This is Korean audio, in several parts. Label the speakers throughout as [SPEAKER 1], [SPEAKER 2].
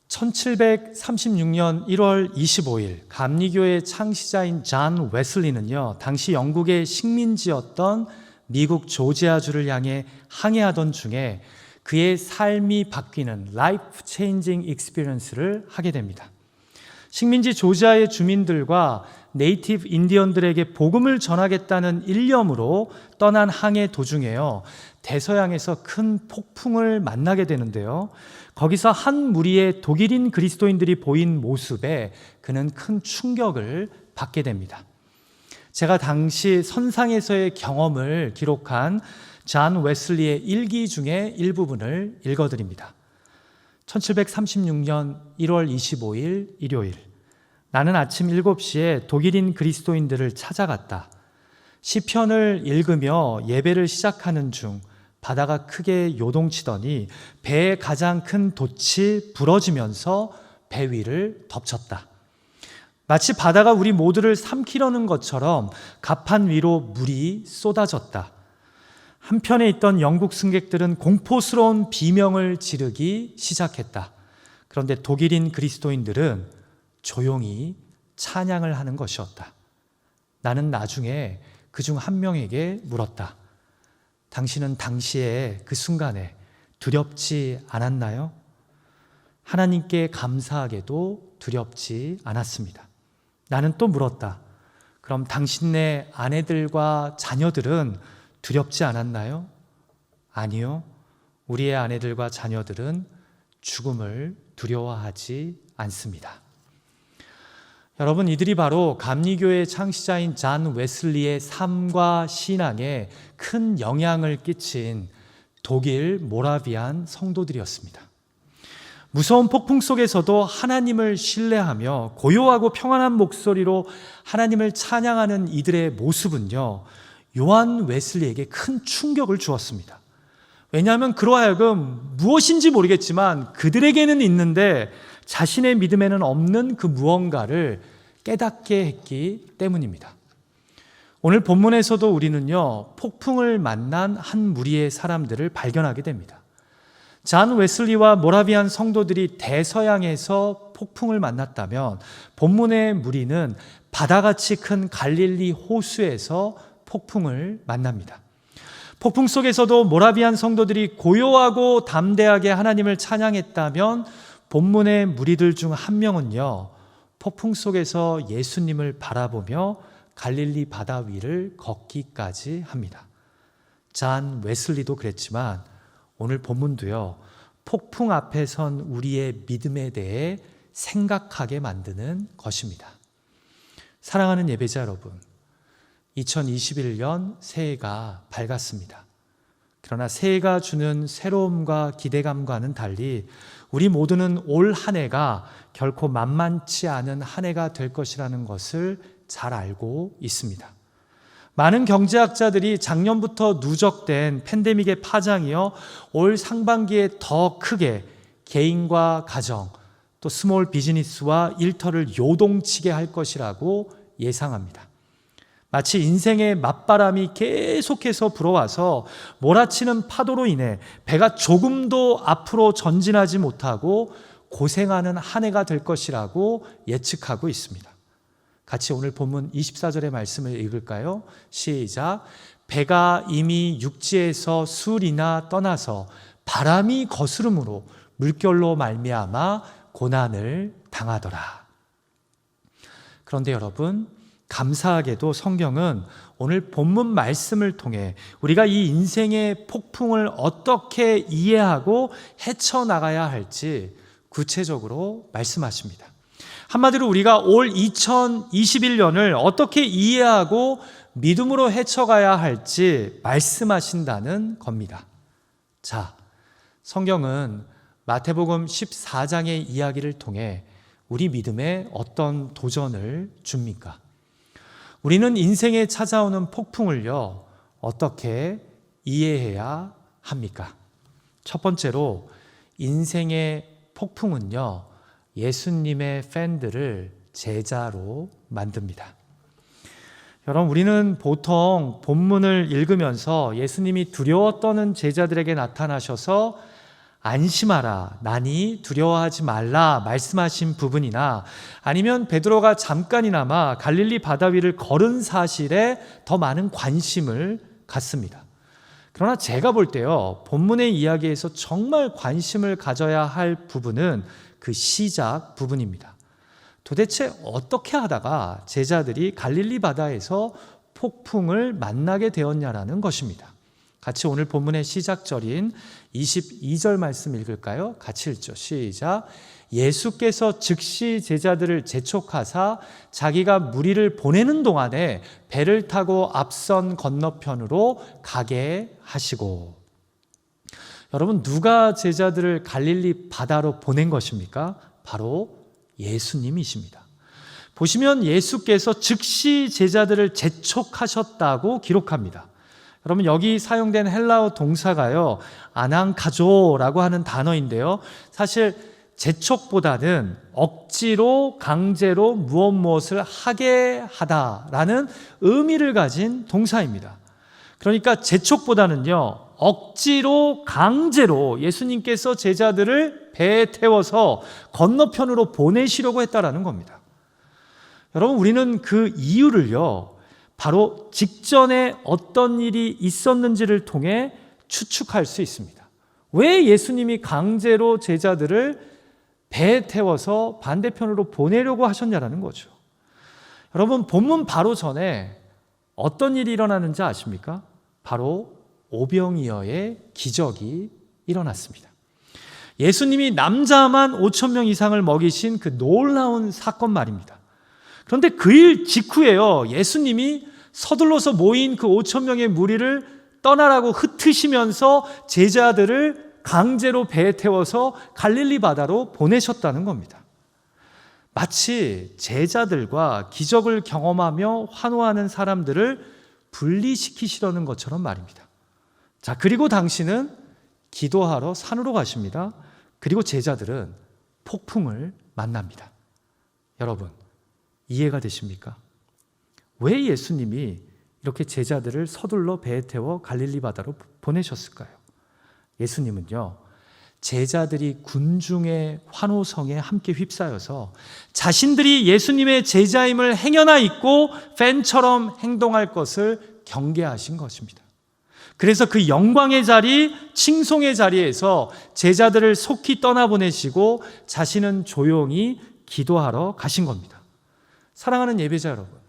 [SPEAKER 1] 1736년 1월 25일 감리교의 창시자인 존 웨슬리는요, 당시 영국의 식민지였던 미국 조지아주를 향해 항해하던 중에 그의 삶이 바뀌는 라이프 체인징 익스피리언스를 하게 됩니다. 식민지 조지아의 주민들과 네이티브 인디언들에게 복음을 전하겠다는 일념으로 떠난 항해 도중에요, 대서양에서 큰 폭풍을 만나게 되는데요, 거기서 한 무리의 독일인 그리스도인들이 보인 모습에 그는 큰 충격을 받게 됩니다. 제가 당시 선상에서의 경험을 기록한 존 웨슬리의 일기 중에 일부분을 읽어드립니다. 1736년 1월 25일 일요일, 나는 아침 7시에 독일인 그리스도인들을 찾아갔다. 시편을 읽으며 예배를 시작하는 중 바다가 크게 요동치더니 배의 가장 큰 돛이 부러지면서 배 위를 덮쳤다. 마치 바다가 우리 모두를 삼키려는 것처럼 갑판 위로 물이 쏟아졌다. 한편에 있던 영국 승객들은 공포스러운 비명을 지르기 시작했다. 그런데 독일인 그리스도인들은 조용히 찬양을 하는 것이었다. 나는 나중에 그중 한 명에게 물었다. 당신은 당시에 그 순간에 두렵지 않았나요? 하나님께 감사하게도 두렵지 않았습니다. 나는 또 물었다. 그럼 당신네 아내들과 자녀들은 두렵지 않았나요? 아니요. 우리의 아내들과 자녀들은 죽음을 두려워하지 않습니다. 여러분, 이들이 바로 감리교의 창시자인 존 웨슬리의 삶과 신앙에 큰 영향을 끼친 독일 모라비안 성도들이었습니다. 무서운 폭풍 속에서도 하나님을 신뢰하며 고요하고 평안한 목소리로 하나님을 찬양하는 이들의 모습은요, 요한 웨슬리에게 큰 충격을 주었습니다. 왜냐하면 그로 하여금 무엇인지 모르겠지만 그들에게는 있는데 자신의 믿음에는 없는 그 무언가를 깨닫게 했기 때문입니다. 오늘 본문에서도 우리는요, 폭풍을 만난 한 무리의 사람들을 발견하게 됩니다. 존 웨슬리와 모라비안 성도들이 대서양에서 폭풍을 만났다면 본문의 무리는 바다같이 큰 갈릴리 호수에서 폭풍을 만납니다. 폭풍 속에서도 모라비안 성도들이 고요하고 담대하게 하나님을 찬양했다면 본문의 무리들 중 한 명은요, 폭풍 속에서 예수님을 바라보며 갈릴리 바다 위를 걷기까지 합니다. 존 웨슬리도 그랬지만 오늘 본문도요, 폭풍 앞에 선 우리의 믿음에 대해 생각하게 만드는 것입니다. 사랑하는 예배자 여러분, 2021년 새해가 밝았습니다. 그러나 새해가 주는 새로움과 기대감과는 달리 우리 모두는 올 한 해가 결코 만만치 않은 한 해가 될 것이라는 것을 잘 알고 있습니다. 많은 경제학자들이 작년부터 누적된 팬데믹의 파장이요, 올 상반기에 더 크게 개인과 가정, 또 스몰 비즈니스와 일터를 요동치게 할 것이라고 예상합니다. 마치 인생의 맞바람이 계속해서 불어와서 몰아치는 파도로 인해 배가 조금도 앞으로 전진하지 못하고 고생하는 한 해가 될 것이라고 예측하고 있습니다. 같이 오늘 본문 24절의 말씀을 읽을까요? 시작. 배가 이미 육지에서 술이나 떠나서 바람이 거스름으로 물결로 말미암아 고난을 당하더라. 그런데 여러분, 감사하게도 성경은 오늘 본문 말씀을 통해 우리가 이 인생의 폭풍을 어떻게 이해하고 헤쳐나가야 할지 구체적으로 말씀하십니다. 한마디로 우리가 올 2021년을 어떻게 이해하고 믿음으로 헤쳐가야 할지 말씀하신다는 겁니다. 자, 성경은 마태복음 14장의 이야기를 통해 우리 믿음에 어떤 도전을 줍니까? 우리는 인생에 찾아오는 폭풍을요, 어떻게 이해해야 합니까? 첫 번째로 인생의 폭풍은요, 예수님의 팬들을 제자로 만듭니다. 여러분, 우리는 보통 본문을 읽으면서 예수님이 두려워 떠는 제자들에게 나타나셔서 안심하라, 나니 두려워하지 말라 말씀하신 부분이나 아니면 베드로가 잠깐이나마 갈릴리 바다 위를 걸은 사실에 더 많은 관심을 갖습니다. 그러나 제가 볼 때요, 본문의 이야기에서 정말 관심을 가져야 할 부분은 그 시작 부분입니다. 도대체 어떻게 하다가 제자들이 갈릴리 바다에서 폭풍을 만나게 되었냐라는 것입니다. 같이 오늘 본문의 시작절인 22절 말씀 읽을까요? 같이 읽죠. 시작. 예수께서 즉시 제자들을 재촉하사 자기가 무리를 보내는 동안에 배를 타고 앞선 건너편으로 가게 하시고. 여러분, 누가 제자들을 갈릴리 바다로 보낸 것입니까? 바로 예수님이십니다. 보시면 예수께서 즉시 제자들을 재촉하셨다고 기록합니다. 여러분, 여기 사용된 헬라어 동사가요, 아낭카조라고 하는 단어인데요, 사실 재촉보다는 억지로 강제로 무엇을 하게 하다라는 의미를 가진 동사입니다. 그러니까 재촉보다는요, 억지로 강제로 예수님께서 제자들을 배에 태워서 건너편으로 보내시려고 했다라는 겁니다. 여러분, 우리는 그 이유를요, 바로 직전에 어떤 일이 있었는지를 통해 추측할 수 있습니다. 왜 예수님이 강제로 제자들을 배에 태워서 반대편으로 보내려고 하셨냐라는 거죠. 여러분, 본문 바로 전에 어떤 일이 일어나는지 아십니까? 바로 오병이어의 기적이 일어났습니다. 예수님이 남자만 5,000명 이상을 먹이신 그 놀라운 사건 말입니다. 그런데 그 일 직후에요, 예수님이 서둘러서 모인 그 5,000명의 무리를 떠나라고 흩으시면서 제자들을 강제로 배에 태워서 갈릴리 바다로 보내셨다는 겁니다. 마치 제자들과 기적을 경험하며 환호하는 사람들을 분리시키시려는 것처럼 말입니다. 자, 그리고 당신은 기도하러 산으로 가십니다. 그리고 제자들은 폭풍을 만납니다. 여러분, 이해가 되십니까? 왜 예수님이 이렇게 제자들을 서둘러 배에 태워 갈릴리 바다로 보내셨을까요? 예수님은요, 제자들이 군중의 환호성에 함께 휩싸여서 자신들이 예수님의 제자임을 행여나 잊고 팬처럼 행동할 것을 경계하신 것입니다. 그래서 그 영광의 자리, 칭송의 자리에서 제자들을 속히 떠나보내시고 자신은 조용히 기도하러 가신 겁니다. 사랑하는 예배자 여러분,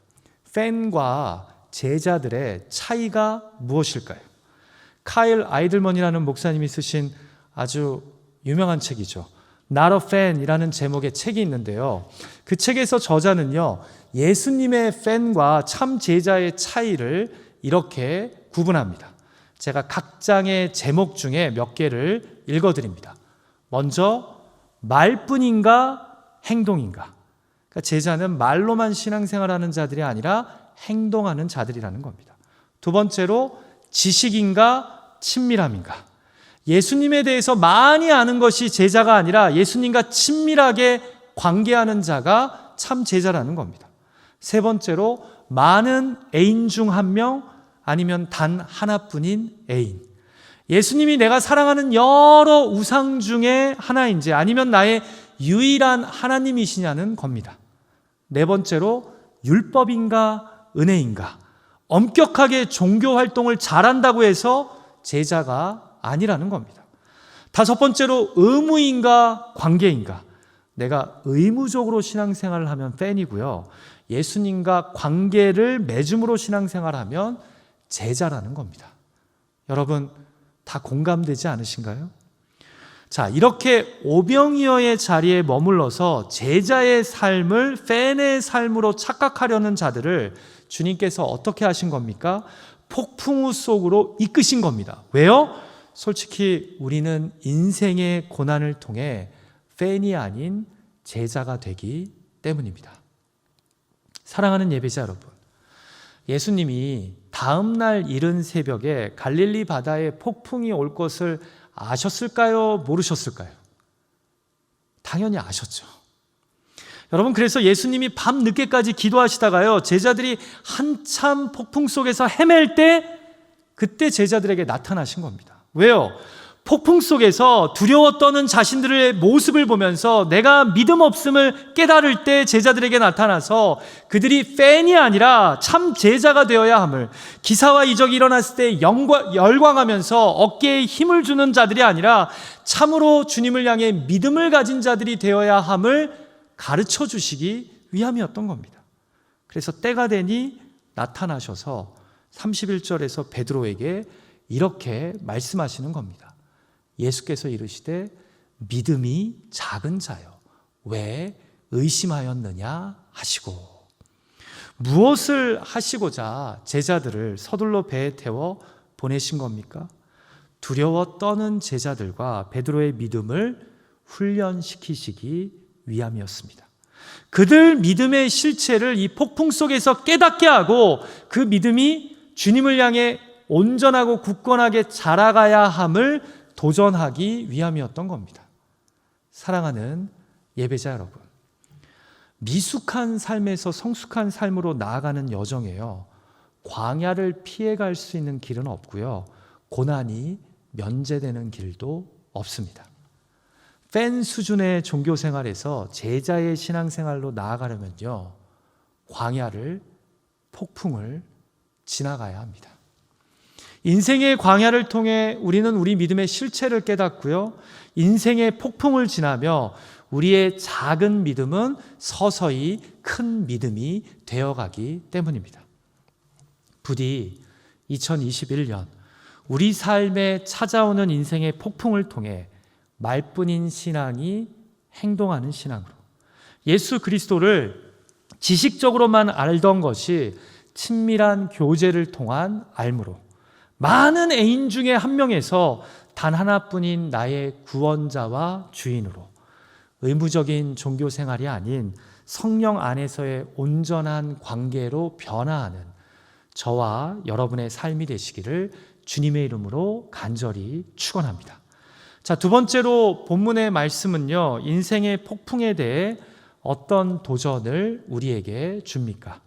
[SPEAKER 1] 팬과 제자들의 차이가 무엇일까요? 카일 아이들먼이라는 목사님이 쓰신 아주 유명한 책이죠. Not a Fan이라는 제목의 책이 있는데요, 그 책에서 저자는요, 예수님의 팬과 참 제자의 차이를 이렇게 구분합니다. 제가 각 장의 제목 중에 몇 개를 읽어드립니다. 먼저, 말뿐인가 행동인가. 그러니까 제자는 말로만 신앙생활하는 자들이 아니라 행동하는 자들이라는 겁니다. 두 번째로, 지식인가 친밀함인가. 예수님에 대해서 많이 아는 것이 제자가 아니라 예수님과 친밀하게 관계하는 자가 참 제자라는 겁니다. 세 번째로, 많은 애인 중 한 명 아니면 단 하나뿐인 애인. 예수님이 내가 사랑하는 여러 우상 중에 하나인지 아니면 나의 유일한 하나님이시냐는 겁니다. 네 번째로, 율법인가 은혜인가. 엄격하게 종교 활동을 잘한다고 해서 제자가 아니라는 겁니다. 다섯 번째로, 의무인가 관계인가. 내가 의무적으로 신앙생활을 하면 팬이고요, 예수님과 관계를 맺음으로 신앙생활하면 제자라는 겁니다. 여러분, 다 공감되지 않으신가요? 자, 이렇게 오병이어의 자리에 머물러서 제자의 삶을 팬의 삶으로 착각하려는 자들을 주님께서 어떻게 하신 겁니까? 폭풍우 속으로 이끄신 겁니다. 왜요? 솔직히 우리는 인생의 고난을 통해 팬이 아닌 제자가 되기 때문입니다. 사랑하는 예배자 여러분, 예수님이 다음 날 이른 새벽에 갈릴리 바다에 폭풍이 올 것을 아셨을까요? 모르셨을까요? 당연히 아셨죠. 여러분, 그래서 예수님이 밤 늦게까지 기도하시다가요, 제자들이 한참 폭풍 속에서 헤맬 때, 그때 제자들에게 나타나신 겁니다. 왜요? 폭풍 속에서 두려워 떠는 자신들의 모습을 보면서 내가 믿음 없음을 깨달을 때 제자들에게 나타나서 그들이 팬이 아니라 참 제자가 되어야 함을, 기사와 이적이 일어났을 때 열광하면서 어깨에 힘을 주는 자들이 아니라 참으로 주님을 향해 믿음을 가진 자들이 되어야 함을 가르쳐 주시기 위함이었던 겁니다. 그래서 때가 되니 나타나셔서 31절에서 베드로에게 이렇게 말씀하시는 겁니다. 예수께서 이르시되 믿음이 작은 자여 왜 의심하였느냐 하시고, 무엇을 하시고자 제자들을 서둘러 배에 태워 보내신 겁니까? 두려워 떠는 제자들과 베드로의 믿음을 훈련시키시기 위함이었습니다. 그들 믿음의 실체를 이 폭풍 속에서 깨닫게 하고 그 믿음이 주님을 향해 온전하고 굳건하게 자라가야 함을 도전하기 위함이었던 겁니다. 사랑하는 예배자 여러분, 미숙한 삶에서 성숙한 삶으로 나아가는 여정에요, 광야를 피해갈 수 있는 길은 없고요, 고난이 면제되는 길도 없습니다. 팬 수준의 종교 생활에서 제자의 신앙생활로 나아가려면요, 광야를, 폭풍을 지나가야 합니다. 인생의 광야를 통해 우리는 우리 믿음의 실체를 깨닫고요, 인생의 폭풍을 지나며 우리의 작은 믿음은 서서히 큰 믿음이 되어가기 때문입니다. 부디 2021년 우리 삶에 찾아오는 인생의 폭풍을 통해 말뿐인 신앙이 행동하는 신앙으로, 예수 그리스도를 지식적으로만 알던 것이 친밀한 교제를 통한 알므로, 많은 애인 중에 한 명에서 단 하나뿐인 나의 구원자와 주인으로, 의무적인 종교 생활이 아닌 성령 안에서의 온전한 관계로 변화하는 저와 여러분의 삶이 되시기를 주님의 이름으로 간절히 축원합니다. 자, 두 번째로 본문의 말씀은요, 인생의 폭풍에 대해 어떤 도전을 우리에게 줍니까?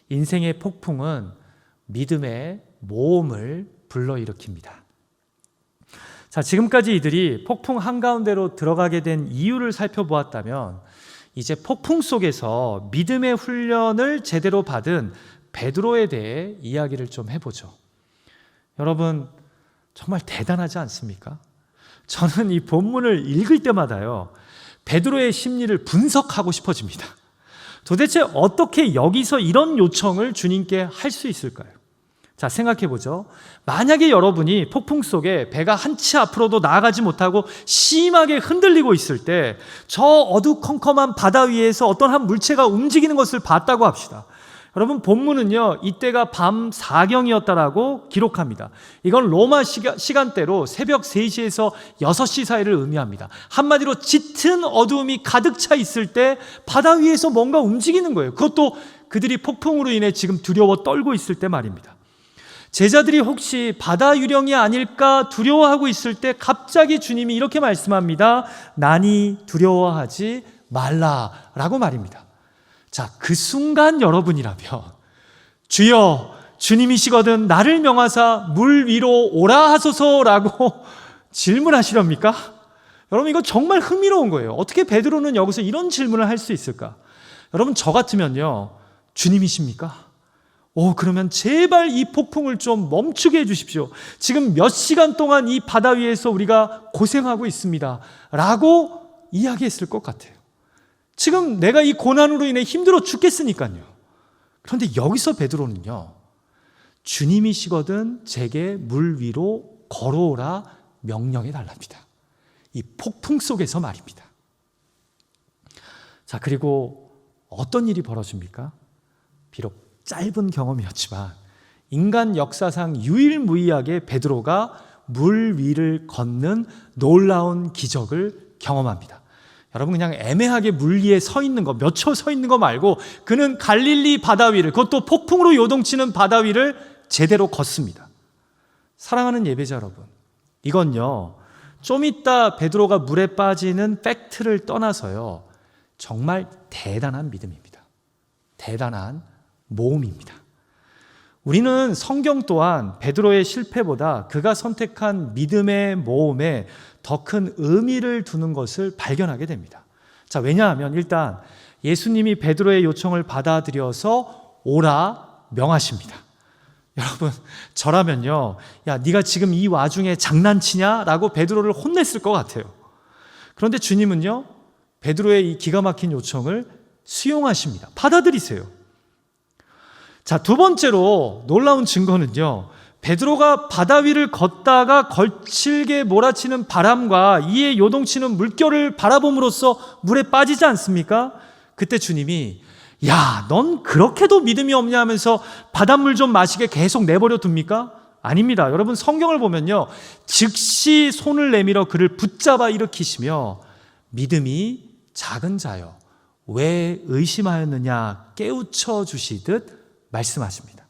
[SPEAKER 1] 인생의 폭풍은 믿음의 모험을 불러일으킵니다. 자, 지금까지 이들이 폭풍 한가운데로 들어가게 된 이유를 살펴보았다면, 이제 폭풍 속에서 믿음의 훈련을 제대로 받은 베드로에 대해 이야기를 좀 해보죠. 여러분, 정말 대단하지 않습니까? 저는 이 본문을 읽을 때마다요, 베드로의 심리를 분석하고 싶어집니다. 도대체 어떻게 여기서 이런 요청을 주님께 할 수 있을까요? 자, 생각해보죠. 만약에 여러분이 폭풍 속에 배가 한 치 앞으로도 나아가지 못하고 심하게 흔들리고 있을 때 저 어두컴컴한 바다 위에서 어떤 한 물체가 움직이는 것을 봤다고 합시다. 여러분, 본문은요, 이때가 밤 4경이었다라고 기록합니다. 이건 로마 시간대로 새벽 3시에서 6시 사이를 의미합니다. 한마디로 짙은 어두움이 가득 차 있을 때 바다 위에서 뭔가 움직이는 거예요. 그것도 그들이 폭풍으로 인해 지금 두려워 떨고 있을 때 말입니다. 제자들이 혹시 바다 유령이 아닐까 두려워하고 있을 때 갑자기 주님이 이렇게 말씀합니다. 나니 두려워하지 말라라고 말입니다. 자, 그 순간 여러분이라면 주여 주님이시거든 나를 명하사 물 위로 오라 하소서라고 질문하시렵니까? 여러분, 이거 정말 흥미로운 거예요. 어떻게 베드로는 여기서 이런 질문을 할 수 있을까? 여러분, 저 같으면요, 주님이십니까? 그러면 제발 이 폭풍을 좀 멈추게 해주십시오. 지금 몇 시간 동안 이 바다 위에서 우리가 고생하고 있습니다 라고 이야기했을 것 같아요. 지금 내가 이 고난으로 인해 힘들어 죽겠으니까요. 그런데 여기서 베드로는요, 주님이시거든 제게 물 위로 걸어오라 명령해 달랍니다. 이 폭풍 속에서 말입니다. 자, 그리고 어떤 일이 벌어집니까? 비록 짧은 경험이었지만 인간 역사상 유일무이하게 베드로가 물 위를 걷는 놀라운 기적을 경험합니다. 여러분, 그냥 애매하게 물 위에 서 있는 거, 몇 초 서 있는 거 말고 그는 갈릴리 바다 위를, 그것도 폭풍으로 요동치는 바다 위를 제대로 걷습니다. 사랑하는 예배자 여러분, 이건요, 좀 이따 베드로가 물에 빠지는 팩트를 떠나서요, 정말 대단한 믿음입니다. 대단한 모험입니다. 우리는 성경 또한 베드로의 실패보다 그가 선택한 믿음의 모험에 더 큰 의미를 두는 것을 발견하게 됩니다. 자, 왜냐하면 일단 예수님이 베드로의 요청을 받아들여서 오라 명하십니다. 여러분, 저라면요, 야, 네가 지금 이 와중에 장난치냐? 라고 베드로를 혼냈을 것 같아요. 그런데 주님은요, 베드로의 이 기가 막힌 요청을 수용하십니다. 받아들이세요. 자, 두 번째로 놀라운 증거는요, 베드로가 바다 위를 걷다가 거칠게 몰아치는 바람과 이에 요동치는 물결을 바라봄으로써 물에 빠지지 않습니까? 그때 주님이 야, 넌 그렇게도 믿음이 없냐 하면서 바닷물 좀 마시게 계속 내버려 둡니까? 아닙니다. 여러분, 성경을 보면요, 즉시 손을 내밀어 그를 붙잡아 일으키시며 믿음이 작은 자여 왜 의심하였느냐 깨우쳐 주시듯 말씀하십니다.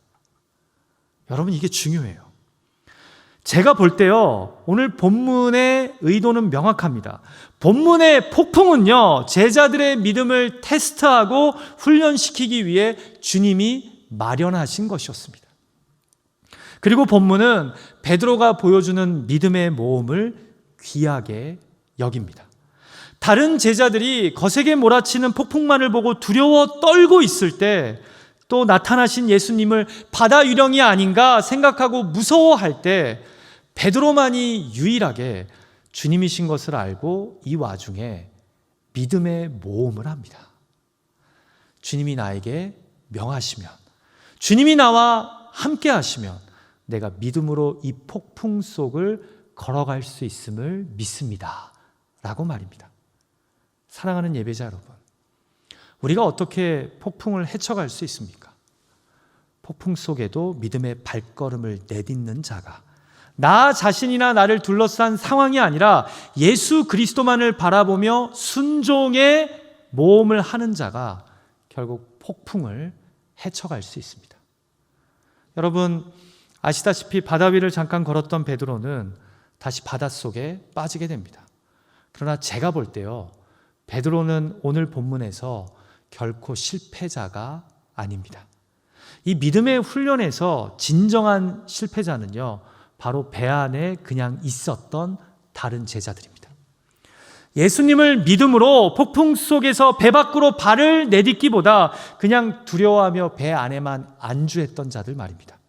[SPEAKER 1] 여러분, 이게 중요해요. 제가 볼 때요, 오늘 본문의 의도는 명확합니다. 본문의 폭풍은요, 제자들의 믿음을 테스트하고 훈련시키기 위해 주님이 마련하신 것이었습니다. 그리고 본문은 베드로가 보여주는 믿음의 모험을 귀하게 여깁니다. 다른 제자들이 거세게 몰아치는 폭풍만을 보고 두려워 떨고 있을 때, 또 나타나신 예수님을 바다 유령이 아닌가 생각하고 무서워할 때 베드로만이 유일하게 주님이신 것을 알고 이 와중에 믿음의 모험을 합니다. 주님이 나에게 명하시면, 주님이 나와 함께 하시면 내가 믿음으로 이 폭풍 속을 걸어갈 수 있음을 믿습니다 라고 말입니다. 사랑하는 예배자 여러분, 우리가 어떻게 폭풍을 헤쳐갈 수 있습니까? 폭풍 속에도 믿음의 발걸음을 내딛는 자가, 나 자신이나 나를 둘러싼 상황이 아니라 예수 그리스도만을 바라보며 순종의 모험을 하는 자가 결국 폭풍을 헤쳐갈 수 있습니다. 여러분, 아시다시피 바다 위를 잠깐 걸었던 베드로는 다시 바닷속에 빠지게 됩니다. 그러나 제가 볼 때요, 베드로는 오늘 본문에서 결코 실패자가 아닙니다. 이 믿음의 훈련에서 진정한 실패자는요, 바로 배 안에 그냥 있었던 다른 제자들입니다. 예수님을 믿음으로 폭풍 속에서 배 밖으로 발을 내딛기보다 그냥 두려워하며 배 안에만 안주했던 자들 말입니다.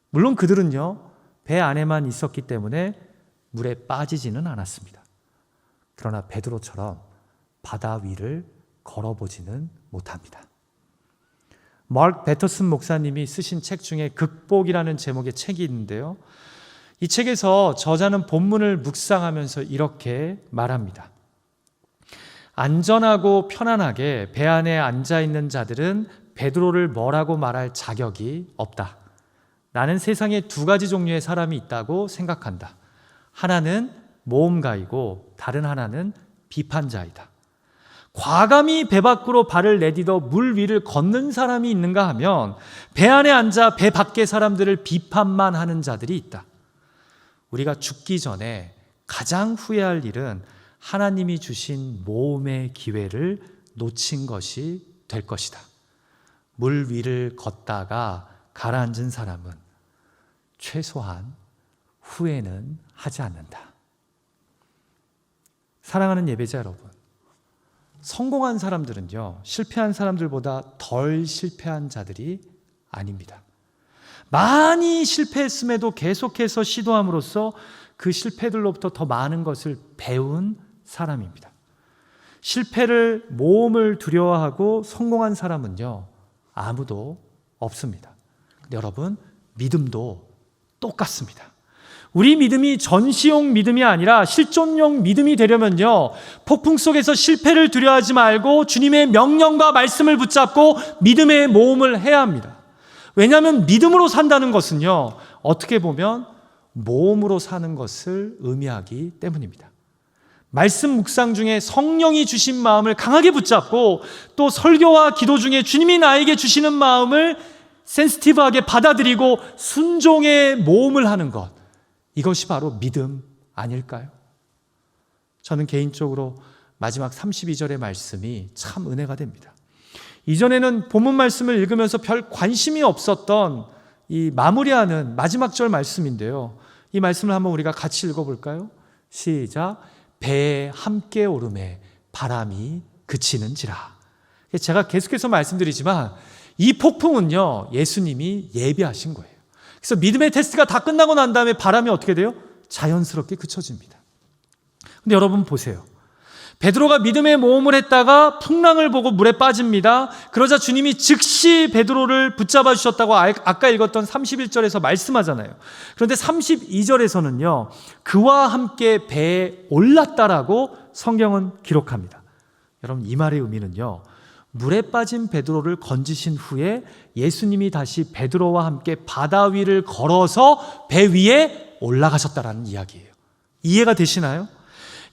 [SPEAKER 1] 물론 그들은요, 배 안에만 있었기 때문에 물에 빠지지는 않았습니다. 그러나 베드로처럼 바다 위를 걸어보지는 못합니다. 마크 배터슨 목사님이 쓰신 책 중에 극복이라는 제목의 책이 있는데요, 이 책에서 저자는 본문을 묵상하면서 이렇게 말합니다. 안전하고 편안하게 배 안에 앉아있는 자들은 베드로를 뭐라고 말할 자격이 없다. 나는 세상에 두 가지 종류의 사람이 있다고 생각한다. 하나는 모험가이고 다른 하나는 비판자이다. 과감히 배 밖으로 발을 내딛어 물 위를 걷는 사람이 있는가 하면 배 안에 앉아 배 밖의 사람들을 비판만 하는 자들이 있다. 우리가 죽기 전에 가장 후회할 일은 하나님이 주신 모험의 기회를 놓친 것이 될 것이다. 물 위를 걷다가 가라앉은 사람은 최소한 후회는 하지 않는다. 사랑하는 예배자 여러분, 성공한 사람들은요, 실패한 사람들보다 덜 실패한 자들이 아닙니다. 많이 실패했음에도 계속해서 시도함으로써 그 실패들로부터 더 많은 것을 배운 사람입니다. 실패를, 모험을 두려워하고 성공한 사람은요, 아무도 없습니다. 근데 여러분, 믿음도 똑같습니다. 우리 믿음이 전시용 믿음이 아니라 실존용 믿음이 되려면요, 폭풍 속에서 실패를 두려워하지 말고 주님의 명령과 말씀을 붙잡고 믿음의 모험을 해야 합니다. 왜냐하면 믿음으로 산다는 것은요, 어떻게 보면 모험으로 사는 것을 의미하기 때문입니다. 말씀 묵상 중에 성령이 주신 마음을 강하게 붙잡고 또 설교와 기도 중에 주님이 나에게 주시는 마음을 센시티브하게 받아들이고 순종의 모험을 하는 것, 이것이 바로 믿음 아닐까요? 저는 개인적으로 마지막 32절의 말씀이 참 은혜가 됩니다. 이전에는 본문 말씀을 읽으면서 별 관심이 없었던 이 마무리하는 마지막 절 말씀인데요. 이 말씀을 한번 우리가 같이 읽어볼까요? 시작. 배에 함께 오름에 바람이 그치는지라. 제가 계속해서 말씀드리지만 이 폭풍은요, 예수님이 예비하신 거예요. 그래서 믿음의 테스트가 다 끝나고 난 다음에 바람이 어떻게 돼요? 자연스럽게 그쳐집니다. 근데 여러분 보세요. 베드로가 믿음의 모험을 했다가 풍랑을 보고 물에 빠집니다. 그러자 주님이 즉시 베드로를 붙잡아 주셨다고 아까 읽었던 31절에서 말씀하잖아요. 그런데 32절에서는요, 그와 함께 배에 올랐다라고 성경은 기록합니다. 여러분, 이 말의 의미는요, 물에 빠진 베드로를 건지신 후에 예수님이 다시 베드로와 함께 바다 위를 걸어서 배 위에 올라가셨다라는 이야기예요. 이해가 되시나요?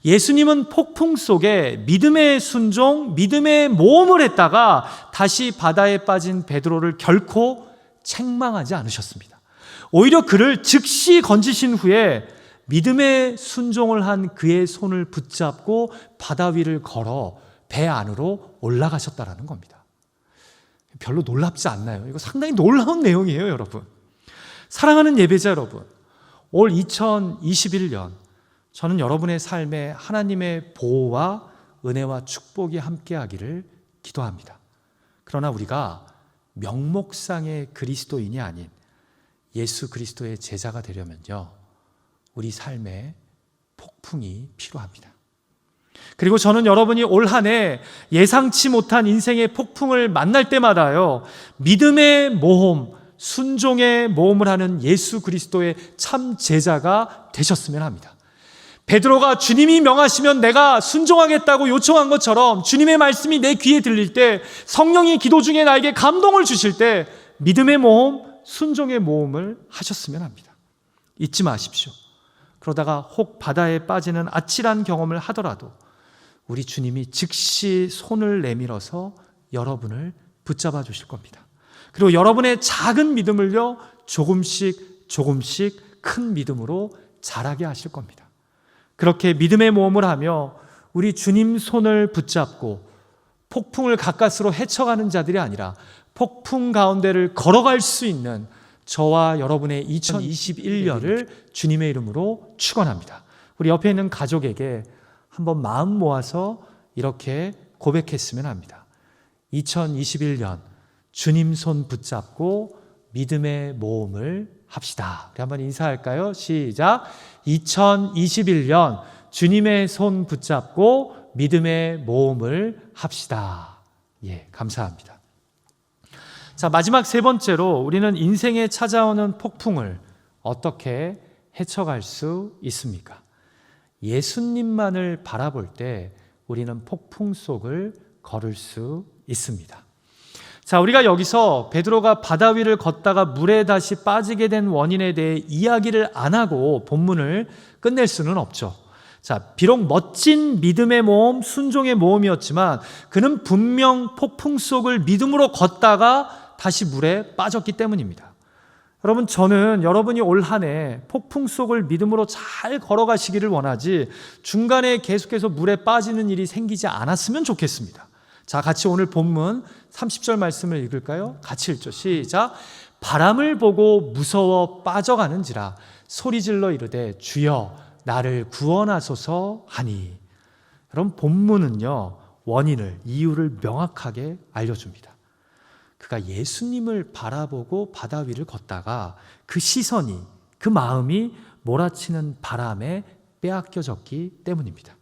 [SPEAKER 1] 예수님은 폭풍 속에 믿음의 순종, 믿음의 모험을 했다가 다시 바다에 빠진 베드로를 결코 책망하지 않으셨습니다. 오히려 그를 즉시 건지신 후에 믿음의 순종을 한 그의 손을 붙잡고 바다 위를 걸어 배 안으로 올라가셨다라는 겁니다. 별로 놀랍지 않나요? 이거 상당히 놀라운 내용이에요, 여러분. 사랑하는 예배자 여러분, 올 2021년 저는 여러분의 삶에 하나님의 보호와 은혜와 축복이 함께하기를 기도합니다. 그러나 우리가 명목상의 그리스도인이 아닌 예수 그리스도의 제자가 되려면요, 우리 삶에 폭풍이 필요합니다. 그리고 저는 여러분이 올 한 해 예상치 못한 인생의 폭풍을 만날 때마다요, 믿음의 모험, 순종의 모험을 하는 예수 그리스도의 참 제자가 되셨으면 합니다. 베드로가 주님이 명하시면 내가 순종하겠다고 요청한 것처럼 주님의 말씀이 내 귀에 들릴 때, 성령이 기도 중에 나에게 감동을 주실 때 믿음의 모험, 순종의 모험을 하셨으면 합니다. 잊지 마십시오. 그러다가 혹 바다에 빠지는 아찔한 경험을 하더라도 우리 주님이 즉시 손을 내밀어서 여러분을 붙잡아 주실 겁니다. 그리고 여러분의 작은 믿음을요, 조금씩 큰 믿음으로 자라게 하실 겁니다. 그렇게 믿음의 모험을 하며 우리 주님 손을 붙잡고 폭풍을 가까스로 헤쳐가는 자들이 아니라 폭풍 가운데를 걸어갈 수 있는 저와 여러분의 2021년을 주님의 이름으로 축원합니다. 우리 옆에 있는 가족에게 한번 마음 모아서 이렇게 고백했으면 합니다. 2021년 주님 손 붙잡고 믿음의 모험을 합시다. 우리 한번 인사할까요? 시작. 2021년 주님의 손 붙잡고 믿음의 모험을 합시다. 예, 감사합니다. 자, 마지막 세 번째로 우리는 인생에 찾아오는 폭풍을 어떻게 헤쳐갈 수 있습니까? 예수님만을 바라볼 때 우리는 폭풍 속을 걸을 수 있습니다. 자, 우리가 여기서 베드로가 바다 위를 걷다가 물에 다시 빠지게 된 원인에 대해 이야기를 안 하고 본문을 끝낼 수는 없죠. 자, 비록 멋진 믿음의 모험, 순종의 모험이었지만 그는 분명 폭풍 속을 믿음으로 걷다가 다시 물에 빠졌기 때문입니다. 여러분, 저는 여러분이 올 한 해 폭풍 속을 믿음으로 잘 걸어가시기를 원하지 중간에 계속해서 물에 빠지는 일이 생기지 않았으면 좋겠습니다. 자, 같이 오늘 본문 30절 말씀을 읽을까요? 같이 읽죠. 시작. 바람을 보고 무서워 빠져가는지라 소리질러 이르되 주여 나를 구원하소서 하니. 여러분, 본문은요, 원인을, 이유를 명확하게 알려줍니다. 그가 예수님을 바라보고 바다 위를 걷다가 그 시선이, 그 마음이 몰아치는 바람에 빼앗겨졌기 때문입니다.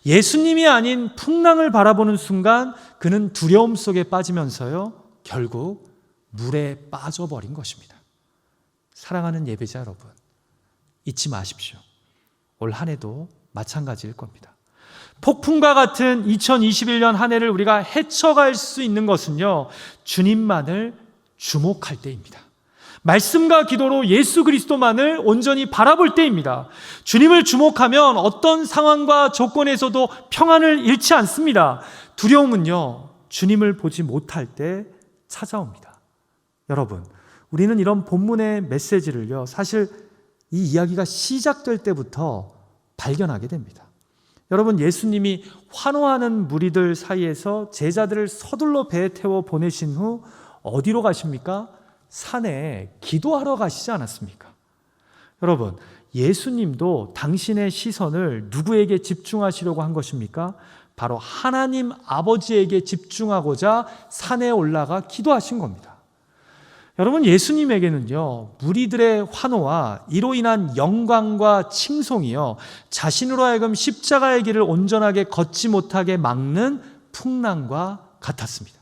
[SPEAKER 1] 예수님이 아닌 풍랑을 바라보는 순간 그는 두려움 속에 빠지면서요, 결국 물에 빠져버린 것입니다. 사랑하는 예배자 여러분, 잊지 마십시오. 올 한 해도 마찬가지일 겁니다. 폭풍과 같은 2021년 한 해를 우리가 헤쳐갈 수 있는 것은요, 주님만을 주목할 때입니다. 말씀과 기도로 예수 그리스도만을 온전히 바라볼 때입니다. 주님을 주목하면 어떤 상황과 조건에서도 평안을 잃지 않습니다. 두려움은요, 주님을 보지 못할 때 찾아옵니다. 여러분, 우리는 이런 본문의 메시지를요, 사실 이 이야기가 시작될 때부터 발견하게 됩니다. 여러분, 예수님이 환호하는 무리들 사이에서 제자들을 서둘러 배에 태워 보내신 후 어디로 가십니까? 산에 기도하러 가시지 않았습니까? 여러분, 예수님도 당신의 시선을 누구에게 집중하시려고 한 것입니까? 바로 하나님 아버지에게 집중하고자 산에 올라가 기도하신 겁니다. 여러분, 예수님에게는요, 무리들의 환호와 이로 인한 영광과 칭송이요, 자신으로 하여금 십자가의 길을 온전하게 걷지 못하게 막는 풍랑과 같았습니다.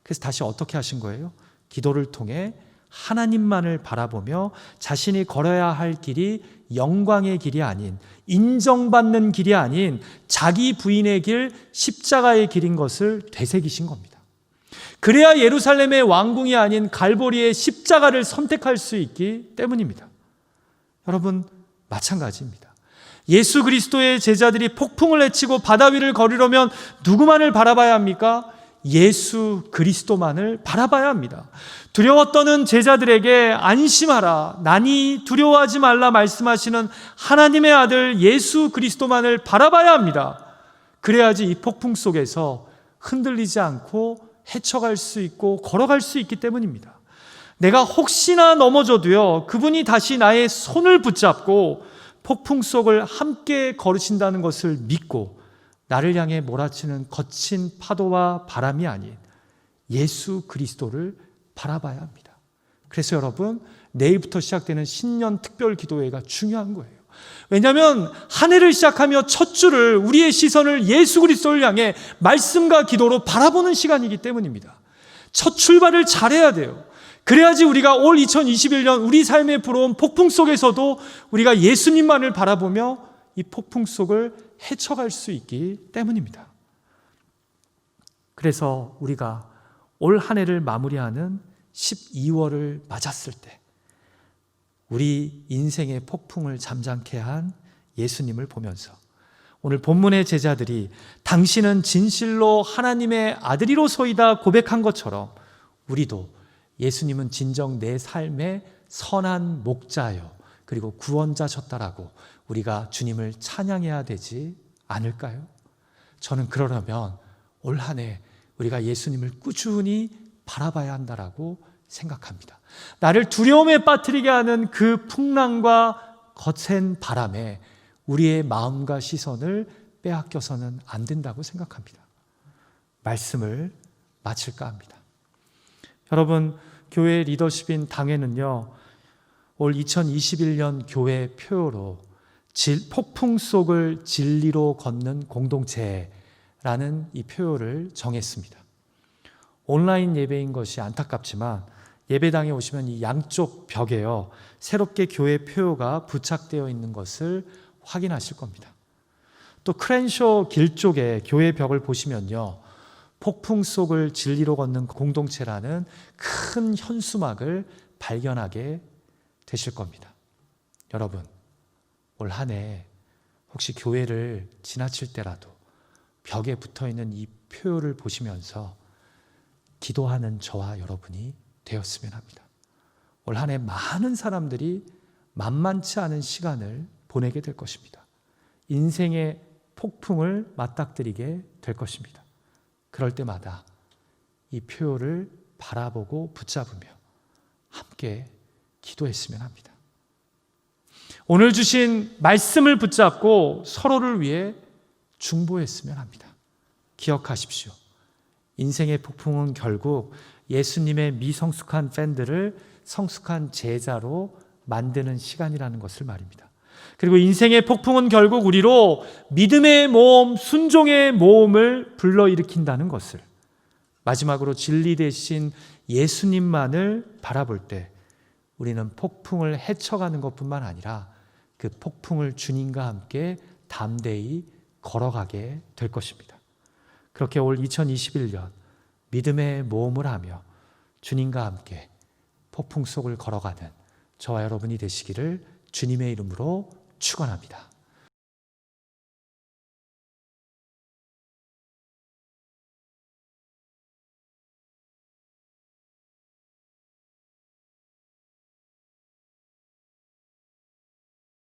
[SPEAKER 1] 그래서 다시 어떻게 하신 거예요? 기도를 통해 하나님만을 바라보며 자신이 걸어야 할 길이 영광의 길이 아닌, 인정받는 길이 아닌 자기 부인의 길, 십자가의 길인 것을 되새기신 겁니다. 그래야 예루살렘의 왕궁이 아닌 갈보리의 십자가를 선택할 수 있기 때문입니다. 여러분, 마찬가지입니다. 예수 그리스도의 제자들이 폭풍을 헤치고 바다 위를 걸으려면 누구만을 바라봐야 합니까? 예수 그리스도만을 바라봐야 합니다. 두려워 떠는 제자들에게 안심하라, 나니 두려워하지 말라 말씀하시는 하나님의 아들 예수 그리스도만을 바라봐야 합니다. 그래야지 이 폭풍 속에서 흔들리지 않고 헤쳐갈 수 있고 걸어갈 수 있기 때문입니다. 내가 혹시나 넘어져도요, 그분이 다시 나의 손을 붙잡고 폭풍 속을 함께 걸으신다는 것을 믿고 나를 향해 몰아치는 거친 파도와 바람이 아닌 예수 그리스도를 바라봐야 합니다. 그래서 여러분, 내일부터 시작되는 신년 특별 기도회가 중요한 거예요. 왜냐하면 한 해를 시작하며 첫 주를, 우리의 시선을 예수 그리스도를 향해 말씀과 기도로 바라보는 시간이기 때문입니다. 첫 출발을 잘해야 돼요. 그래야지 우리가 올 2021년 우리 삶에 불어온 폭풍 속에서도 우리가 예수님만을 바라보며 이 폭풍 속을 헤쳐갈 수 있기 때문입니다. 그래서 우리가 올 한 해를 마무리하는 12월을 맞았을 때 우리 인생의 폭풍을 잠잠케 한 예수님을 보면서 오늘 본문의 제자들이 당신은 진실로 하나님의 아들이로소이다 고백한 것처럼 우리도 예수님은 진정 내 삶의 선한 목자요 그리고 구원자셨다라고 우리가 주님을 찬양해야 되지 않을까요? 저는 그러려면 올 한 해 우리가 예수님을 꾸준히 바라봐야 한다라고 생각합니다. 나를 두려움에 빠뜨리게 하는 그 풍랑과 거센 바람에 우리의 마음과 시선을 빼앗겨서는 안 된다고 생각합니다. 말씀을 마칠까 합니다. 여러분, 교회 리더십인 당회는요, 올 2021년 교회 표어로 폭풍 속을 진리로 걷는 공동체라는 이 표어를 정했습니다. 온라인 예배인 것이 안타깝지만 예배당에 오시면 이 양쪽 벽에요, 새롭게 교회 표어가 부착되어 있는 것을 확인하실 겁니다. 또 크랜쇼 길 쪽에 교회 벽을 보시면요, 폭풍 속을 진리로 걷는 공동체라는 큰 현수막을 발견하게 되실 겁니다. 여러분, 올 한 해 혹시 교회를 지나칠 때라도 벽에 붙어있는 이 표어를 보시면서 기도하는 저와 여러분이 되었으면 합니다. 올 한 해 많은 사람들이 만만치 않은 시간을 보내게 될 것입니다. 인생의 폭풍을 맞닥뜨리게 될 것입니다. 그럴 때마다 이 표어를 바라보고 붙잡으며 함께 기도했으면 합니다. 오늘 주신 말씀을 붙잡고 서로를 위해 중보했으면 합니다. 기억하십시오. 인생의 폭풍은 결국 예수님의 미성숙한 팬들을 성숙한 제자로 만드는 시간이라는 것을 말입니다. 그리고 인생의 폭풍은 결국 우리로 믿음의 모험, 순종의 모험을 불러일으킨다는 것을, 마지막으로 진리 대신 예수님만을 바라볼 때 우리는 폭풍을 헤쳐가는 것뿐만 아니라 그 폭풍을 주님과 함께 담대히 걸어가게 될 것입니다. 그렇게 올 2021년 믿음의 모험을 하며 주님과 함께 폭풍 속을 걸어가는 저와 여러분이 되시기를 주님의 이름으로 축원합니다.